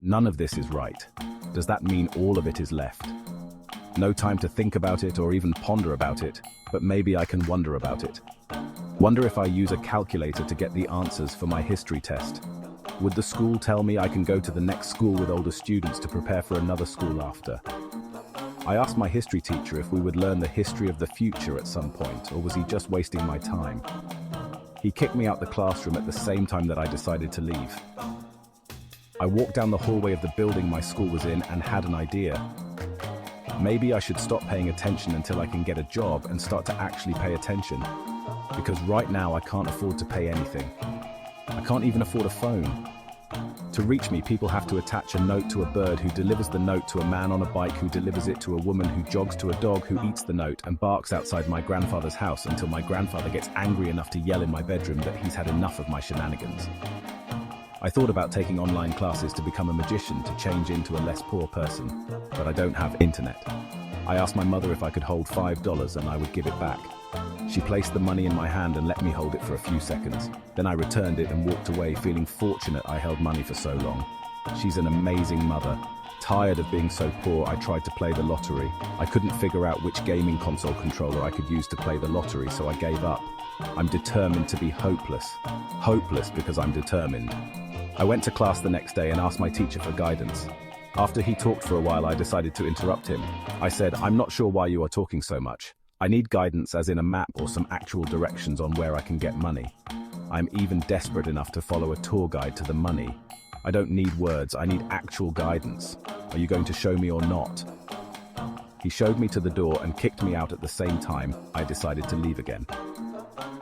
None of this is right. Does that mean all of it is left? No time to think about it or even ponder about it, but maybe I can wonder about it. Wonder if I use a calculator to get the answers for my history test. Would the school tell me I can go to the next school with older students to prepare for another school after? I asked my history teacher if we would learn the history of the future at some point, or was he just wasting my time? He kicked me out the classroom at the same time that I decided to leave. I walked down the hallway of the building my school was in and had an idea. Maybe I should stop paying attention until I can get a job and start to actually pay attention. Because right now I can't afford to pay anything. I can't even afford a phone. To reach me, people have to attach a note to a bird who delivers the note to a man on a bike who delivers it to a woman who jogs to a dog who eats the note and barks outside my grandfather's house until my grandfather gets angry enough to yell in my bedroom that he's had enough of my shenanigans. I thought about taking online classes to become a magician to change into a less poor person, but I don't have internet. I asked my mother if I could hold $5 and I would give it back. She placed the money in my hand and let me hold it for a few seconds. Then I returned it and walked away feeling fortunate I held money for so long. She's an amazing mother. Tired of being so poor, I tried to play the lottery. I couldn't figure out which gaming console controller I could use to play the lottery, so I gave up. I'm determined to be hopeless. Hopeless because I'm determined. I went to class the next day and asked my teacher for guidance. After he talked for a while, I decided to interrupt him. I said, "I'm not sure why you are talking so much. I need guidance, as in a map or some actual directions on where I can get money. I'm even desperate enough to follow a tour guide to the money. I don't need words, I need actual guidance. Are you going to show me or not?" He showed me to the door and kicked me out at the same time. I decided to leave again.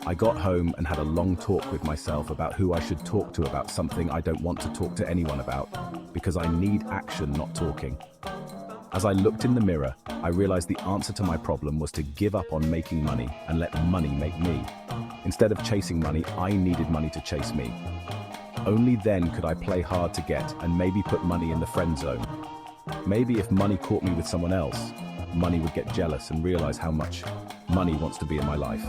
I got home and had a long talk with myself about who I should talk to about something I don't want to talk to anyone about, because I need action, not talking. As I looked in the mirror, I realized the answer to my problem was to give up on making money and let money make me. Instead of chasing money, I needed money to chase me. Only then could I play hard to get and maybe put money in the friend zone. Maybe if money caught me with someone else, money would get jealous and realize how much money wants to be in my life.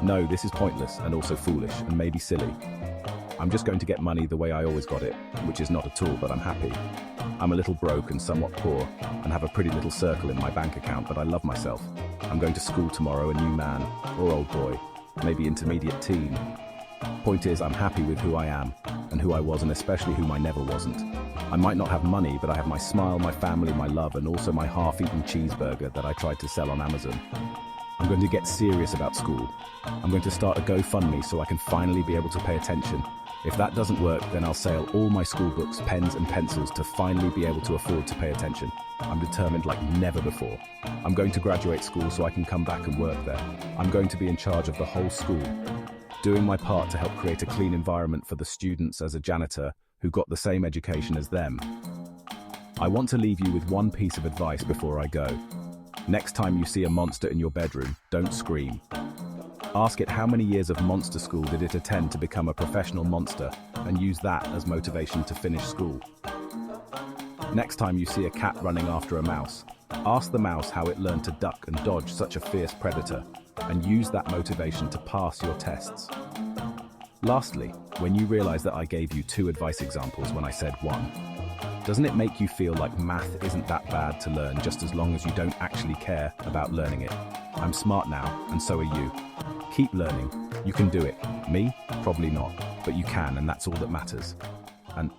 No, this is pointless and also foolish and maybe silly. I'm just going to get money the way I always got it, which is not at all, but I'm happy. I'm a little broke and somewhat poor, and have a pretty little circle in my bank account, but I love myself. I'm going to school tomorrow, a new man, or old boy, maybe intermediate teen. Point is, I'm happy with who I am, and who I was, and especially whom I never wasn't. I might not have money, but I have my smile, my family, my love, and also my half-eaten cheeseburger that I tried to sell on Amazon. I'm going to get serious about school. I'm going to start a GoFundMe so I can finally be able to pay attention. If that doesn't work, then I'll sell all my school books, pens and pencils to finally be able to afford to pay attention. I'm determined like never before. I'm going to graduate school so I can come back and work there. I'm going to be in charge of the whole school, doing my part to help create a clean environment for the students as a janitor who got the same education as them. I want to leave you with one piece of advice before I go. Next time you see a monster in your bedroom, don't scream. Ask it how many years of monster school did it attend to become a professional monster, and use that as motivation to finish school. Next time you see a cat running after a mouse, ask the mouse how it learned to duck and dodge such a fierce predator, and use that motivation to pass your tests. Lastly, when you realize that I gave you 2 advice examples when I said 1, doesn't it make you feel like math isn't that bad to learn just as long as you don't actually care about learning it? I'm smart now, and so are you. Keep learning. You can do it. Me? Probably not. But you can, and that's all that matters. And